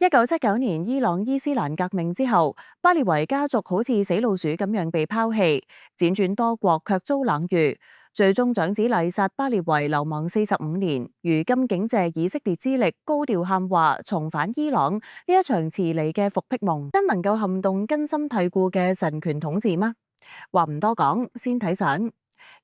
1979年伊朗伊斯蘭革命之後，巴列維家族好似死老鼠咁樣被拋棄，輾轉多國卻遭冷遇。最終長子麗薩巴列維流亡45年，如今竟借以色列之力高調喊話重返伊朗，呢一場遲嚟嘅復辟夢，真能夠撼動根深蒂固嘅神權統治嗎？話唔多講，先睇相。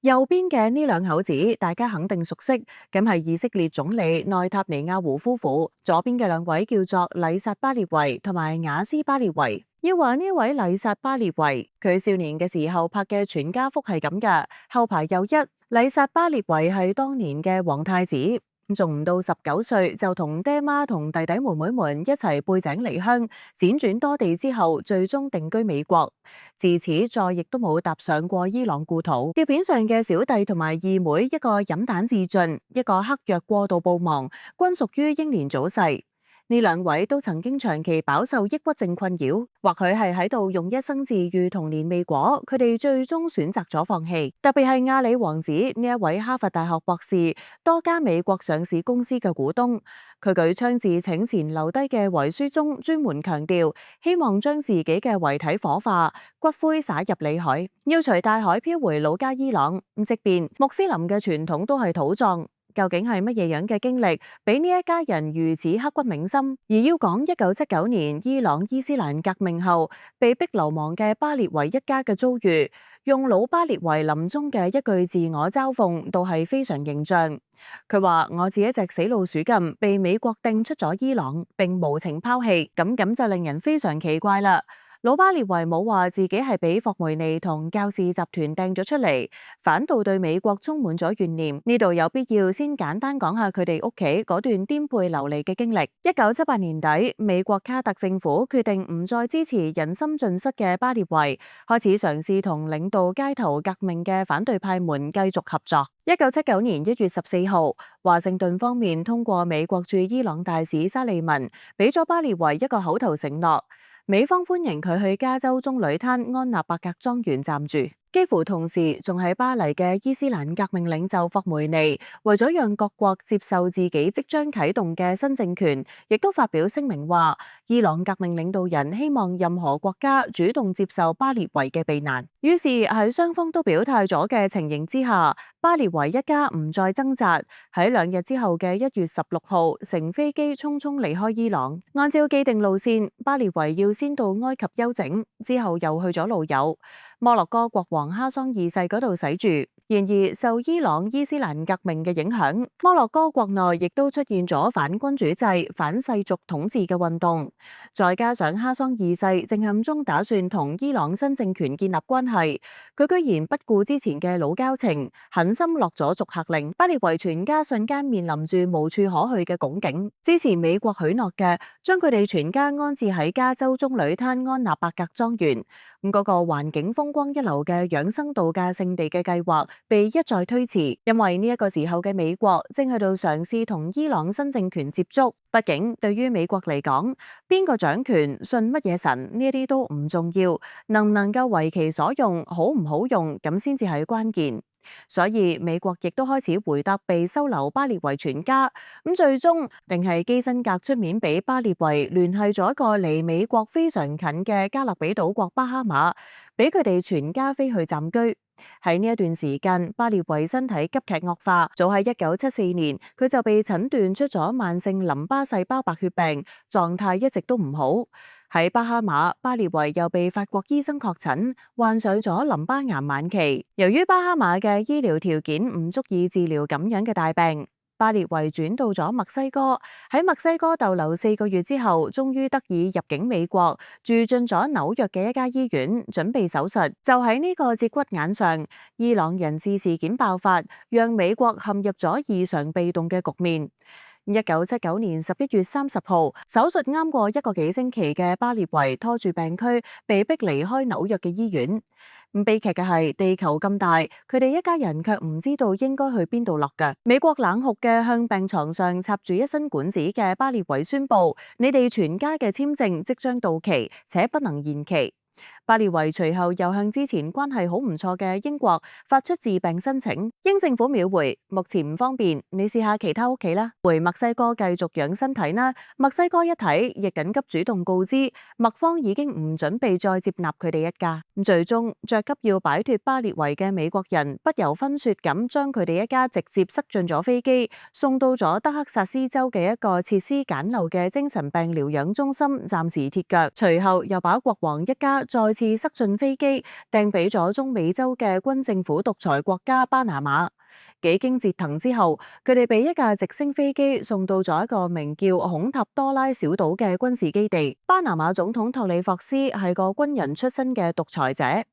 右邊嘅呢兩口子，大家肯定熟悉，咁係以色列總理內塔尼亞胡夫婦。左邊嘅兩位叫做麗薩巴列維同埋雅斯巴列維。要話呢位麗薩巴列維，佢少年嘅時候拍嘅全家福係咁嘅，後排有一。麗薩巴列維係當年嘅皇太子。仲唔到19歲就同爹媽同弟弟妹妹們一齊背井離鄉，輾轉多地之後，最終定居美國。自此再亦都冇踏上過伊朗故土。照片上嘅小弟同埋二妹，一個飲彈自盡，一個嗑藥過度暴亡，均屬於英年早逝。呢兩位都曾經長期飽受抑鬱症困擾，或許係喺度用一生治癒童年未果，佢哋最終選擇咗放棄。特別係阿里王子呢一位哈佛大學博士，多家美國上市公司嘅股東，佢舉槍自請前留低嘅遺書中，專門強調希望將自己嘅遺體火化，骨灰灑入裏海，要隨大海飄回老家伊朗。即便穆斯林嘅傳統都係土葬。究竟係乜嘢樣嘅經歷，俾呢一家人如此刻骨銘心？而要講1979年伊朗伊斯蘭革命後被逼流亡嘅巴列維一家嘅遭遇，用老巴列維臨終嘅一句自我嘲諷，都係非常形象。佢話：我似一隻死老鼠咁，被美國掟出咗伊朗，並無情拋棄。咁就令人非常奇怪啦。老巴列維冇話自己係俾霍梅尼同教士集團掟咗出嚟，反倒對美國充滿咗怨念。呢度有必要先簡單講下佢哋屋企嗰段顛沛流離嘅經歷。1978年底，美國卡特政府決定唔再支持人心盡失嘅巴列維，開始嘗試同領導街頭革命嘅反對派們繼續合作。1979年1月14號，華盛頓方面通過美國駐伊朗大使沙利文，俾咗巴列維一個口頭承諾。美方歡迎佢去加州棕櫚灘安納伯格莊園暫住。幾乎同時，仲喺巴黎嘅伊斯蘭革命領袖霍梅尼，為咗讓各國接受自己即將啟動嘅新政權，亦都發表聲明話，伊朗革命領導人希望任何國家主動接受巴列維嘅避難。於是喺雙方都表態咗嘅情形之下，巴列維一家唔再掙扎，喺2日之後嘅1月16號乘飛機匆匆離開伊朗。按照既定路線，巴列維要先到埃及休整，之後又去咗路友摩洛哥國王哈桑二世嗰度洗住。然而受伊朗伊斯蘭革命嘅影響，摩洛哥國內亦都出現咗反君主制、反世俗統治嘅運動。再加上哈桑二世正暗中打算同伊朗新政權建立關係，佢居然不顧之前嘅老交情，狠心落咗逐客令。巴列維全家瞬間面臨住無處可去嘅窘境。之前美國許諾嘅將佢哋全家安置喺加州棕櫚灘安納伯格莊園，嗰個環境風光一流嘅養生度假勝地嘅計劃被一再推遲，因為呢一個時候嘅美國正喺度嘗試同伊朗新政權接觸。畢竟對於美國嚟講，邊個掌權、信乜嘢神呢啲都唔重要，能唔能夠為其所用、好唔好用咁先至係關鍵。所以美國亦都開始回答被收留巴列維全家，咁最終定係基辛格出面俾巴列維聯繫咗一個離美國非常近嘅加勒比島國巴哈馬，俾佢哋全家飛去暫居。喺呢一段時間，巴列維身體急劇惡化，早喺1974年佢就被診斷出咗慢性淋巴細胞白血病，狀態一直都唔好。喺巴哈馬，巴列維又被法國醫生確診患上咗淋巴癌晚期。由於巴哈馬嘅醫療條件唔足以治療咁樣嘅大病，巴列維轉到咗墨西哥。喺墨西哥逗留4個月之後，終於得以入境美國，住進咗紐約嘅一家醫院，準備手術。就喺呢個節骨眼上，伊朗人質事件爆發，讓美國陷入咗異常被動嘅局面。1979年11月30號，手術啱過1個幾星期嘅巴列維拖住病軀，被逼離開紐約嘅醫院。悲劇嘅係，地球咁大，佢哋一家人卻唔知道應該去邊度落腳。美國冷酷嘅向病床上插住一身管子嘅巴列維宣布：你哋全家嘅簽證即將到期，且不能延期。巴列維隨後又向之前關係好唔錯嘅英國發出治病申請，英政府秒回，目前唔方便，你試下其他屋企啦。回墨西哥繼續養身體啦。墨西哥一睇，亦緊急主動告知墨方已經唔準備再接納佢哋一家。最終着急要擺脫巴列維嘅美國人不由分說咁將佢哋一家直接塞進咗飛機，送到咗德克薩斯州嘅一個設施簡陋嘅精神病療養中心，暫時歇腳。隨後又把國王一家再次塞進飛機，掟俾咗中美洲嘅軍政府獨裁國家巴拿馬。幾經折騰之後，佢哋被一架直升飛機送到咗一個名叫孔塔多拉小島嘅軍事基地。巴拿馬總統托里霍斯係個軍人出身嘅獨裁者，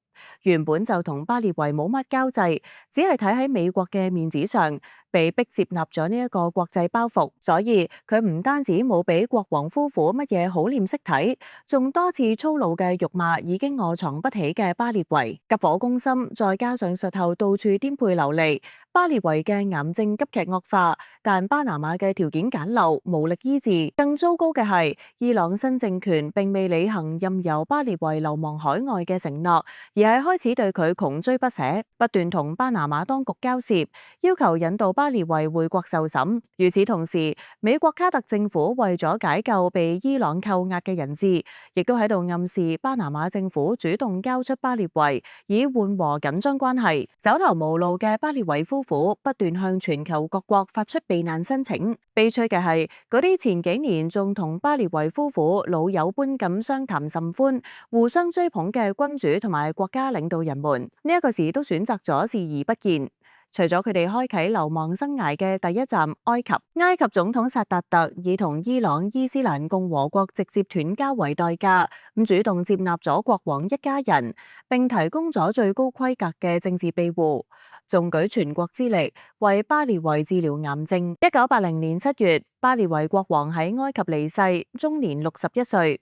原本就同巴列維冇乜交際，只係睇喺美國嘅面子上，被逼接納咗呢一個國際包袱，所以佢唔單止冇俾國王夫婦乜嘢好臉色睇，仲多次粗魯嘅辱罵已經臥床不起嘅巴列維，急火攻心，再加上術後到處顛沛流離，巴列維嘅癌症急劇惡化，但巴拿馬嘅條件簡陋，無力醫治。更糟糕嘅係，伊朗新政權並未履行任由巴列維流亡海外嘅承諾，而係開始對佢窮追不捨，不斷同巴拿馬當局交涉，要求引導巴列維回國受審。與此同時，美國卡特政府為咗解救被伊朗扣押嘅人質，亦都喺度暗示巴拿馬政府主動交出巴列維，以緩和緊張關係。走投無路嘅巴列維夫婦不斷向全球各國發出避難申請。悲催嘅係，嗰啲前幾年仲同巴列維夫婦老友般咁相談甚歡、互相追捧嘅君主同埋國家領導人們，呢一個時都選擇咗視而不見。除咗佢哋開啟流亡生涯嘅第一站埃及，埃及總統薩達特以同伊朗伊斯蘭共和國直接斷交為代價，主動接納咗國王一家人，並提供咗最高規格嘅政治庇護，仲舉全國之力為巴列維治療癌症。1980年7月，巴列維國王喺埃及離世，終年61歲。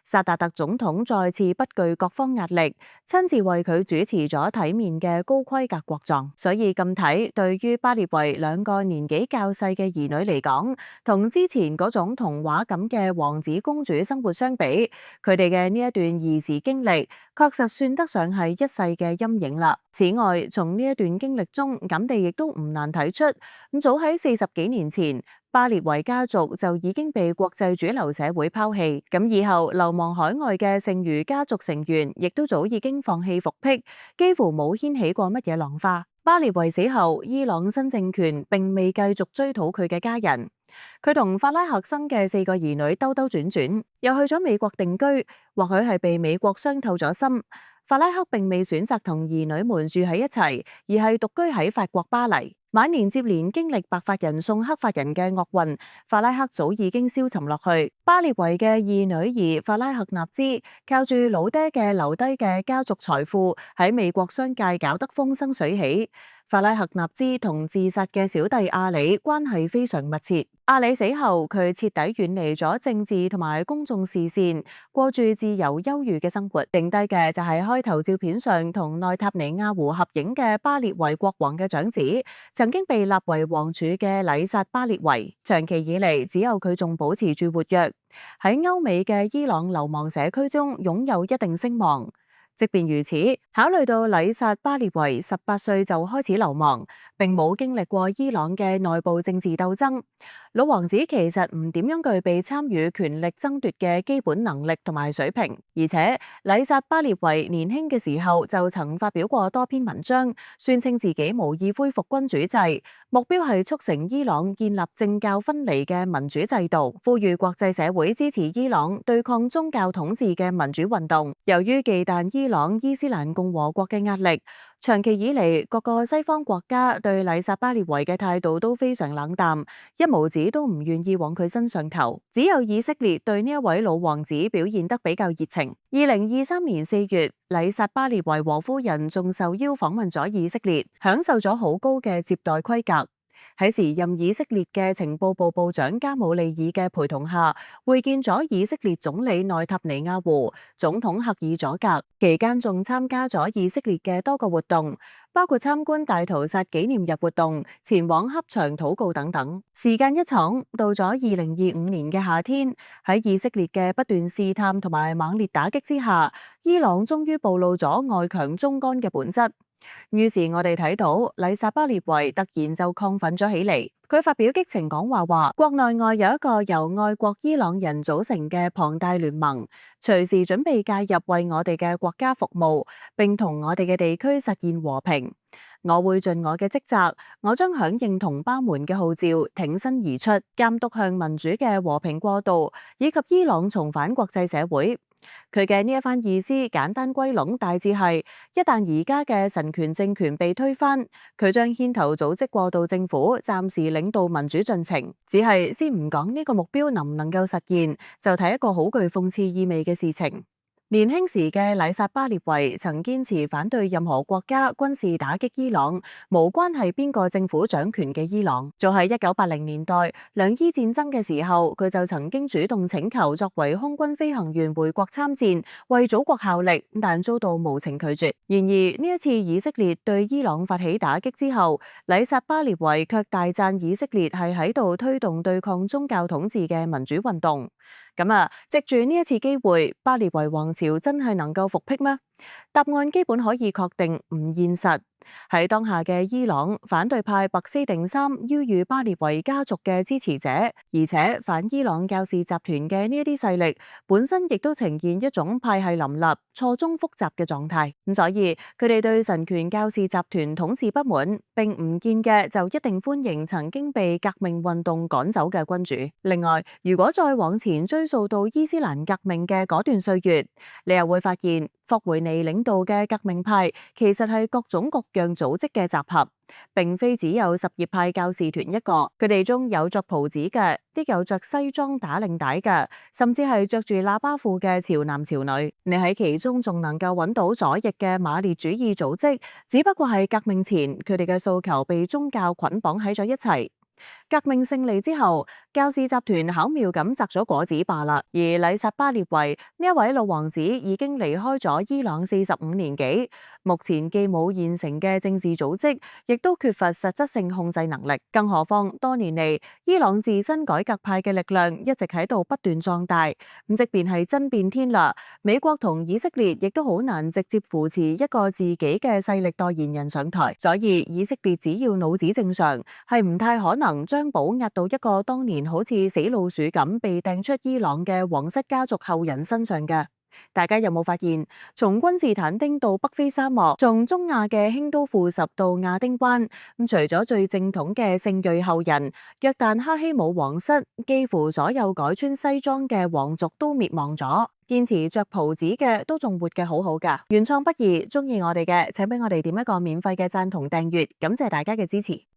薩達特總統再次不懼各方壓力，親自為佢主持咗體面嘅高規格國葬。所以咁睇，對於巴列維兩個年紀較細嘅兒女嚟講，同之前嗰種童話咁嘅王子公主生活相比，佢哋嘅呢一段兒時經歷，確實算得上係一世嘅陰影啦。此外，從呢一段經歷中，咁哋亦都唔難睇出，早喺40幾年前，巴列維家族就已經被國際主流社會拋棄，咁以後流亡海外嘅剩餘家族成員，亦都早已經放棄復辟，幾乎冇掀起過乜嘢浪花。巴列維死後，伊朗新政權並未繼續追討佢嘅家人，佢同法拉赫生嘅4個兒女兜兜轉轉，又去咗美國定居，或許係被美國傷透咗心。法拉赫並未選擇同兒女們住喺一齊，而係獨居喺法國巴黎。晚年接連經歷白髮人送黑髮人嘅厄運，法拉赫早已經消沉落去。巴列維嘅二女兒法拉赫納茲靠住老爹嘅留低嘅家族財富，喺美國商界搞得風生水起。法拉赫納茲同自殺嘅小弟阿里關係非常密切。阿里死後，佢徹底遠離咗政治同埋公眾視線，過住自由優裕嘅生活。剩低嘅就係開頭照片上同內塔尼亞胡合影嘅巴列維國王嘅長子，曾經被立為王儲嘅禮薩巴列維。長期以嚟，只有佢仲保持住活躍，喺歐美嘅伊朗流亡社區中擁有一定聲望。即便如此，考慮到禮薩巴列維18歲就開始流亡，並冇經歷過伊朗嘅內部政治鬥爭，老王子其實唔點樣具備參與權力爭奪嘅基本能力同埋水平。而且禮薩巴列維年輕嘅時候就曾發表過多篇文章，宣稱自己無意恢復君主制，目標係促成伊朗建立政教分離嘅民主制度，呼籲國際社會支持伊朗對抗宗教統治嘅民主運動。由於忌憚伊朗伊斯蘭共和國嘅壓力，長期以嚟各個西方國家對禮薩巴列維嘅態度都非常冷淡，一毛子都唔願意往佢身上投。只有以色列對呢一位老王子表現得比較熱情。2023年4月，禮薩巴列維和夫人仲受邀訪問咗以色列，享受咗好高嘅接待規格。喺時任以色列嘅情報部部長加姆利爾嘅陪同下，會見咗以色列總理內塔尼亞胡、總統赫爾佐格，期間仲參加咗以色列嘅多個活動，包括參觀大屠殺紀念日活動、前往恰場禱告等等。時間一闖，到咗2025年嘅夏天，喺以色列嘅不斷試探同埋猛烈打擊之下，伊朗終於暴露咗外強中乾嘅本質。於是我哋睇到麗薩巴列維突然就亢奮咗起嚟，佢發表激情講話話，國內外有一個由愛國伊朗人組成嘅龐大聯盟，隨時準備介入為我哋嘅國家服務，並同我哋嘅地區實現和平。我會盡我嘅職責，我將響應同胞們嘅號召，挺身而出，監督向民主嘅和平過渡，以及伊朗重返國際社會。佢嘅呢一番意思簡單歸攏大致係，一旦而家嘅神權政權被推翻，佢將牽頭組織過渡政府，暫時領導民主進程。只係先唔講呢個目標能唔能夠實現，就睇一個好具諷刺意味嘅事情。年輕時嘅麗薩巴列維曾堅持反對任何國家軍事打擊伊朗，無關係邊個政府掌權嘅伊朗。早喺1980年代兩伊戰爭嘅時候，佢就曾經主動請求作為空軍飛行員回國參戰，為祖國效力，但遭到無情拒絕。然而呢一次以色列對伊朗發起打擊之後，麗薩巴列維卻大讚以色列係喺度推動對抗宗教統治嘅民主運動。藉住呢一次機會，巴列維王朝真係能夠復辟咩？答案基本可以確定唔現實。喺當下嘅伊朗，反對派白斯定三邀遇巴列維家族嘅支持者，而且反伊朗教士集團嘅呢一啲勢力本身亦都呈現一種派系林立、錯綜複雜嘅狀態。所以佢哋對神權教士集團統治不滿，並唔見嘅就一定歡迎曾經被革命運動趕走嘅君主。另外，如果再往前追溯到伊斯蘭革命嘅嗰段歲月，你又會發現霍梅尼領導嘅革命派其實係各種各樣組織嘅集合，並非只有什葉派教士團一個。佢哋中有着袍子嘅，亦有着西裝打領帶嘅，甚至係着住喇叭褲嘅潮男潮女。你喺其中仲能夠揾到左翼嘅馬列主義組織，只不過係革命前佢哋嘅訴求被宗教捆綁喺咗一齊。革命勝利之後，教士集團巧妙咁摘咗果子罷啦。而麗薩巴列維呢一位老王子已經離開咗伊朗45年幾，目前既冇現成嘅政治組織，亦都缺乏實質性控制能力。更何況多年嚟，伊朗自身改革派嘅力量一直喺度不斷壯大。咁即便係真變天啦，美國同以色列亦都好難直接扶持一個自己嘅勢力代言人上台。所以以色列只要腦子正常，係唔太可能將寶押到一個當年好似死老鼠咁被掟出伊朗嘅皇室家族後人身上嘅。大家有冇發現，從君士坦丁到北非沙漠，從中亞嘅興都庫什到亞丁灣，除咗最正統嘅聖裔後人約旦哈希姆皇室，幾乎所有改穿西裝嘅皇族都滅亡咗，堅持着袍子嘅都仲活嘅好好噶。原創不易，中意我哋嘅請俾我哋點一個免費嘅讚同訂閱，感謝大家嘅支持。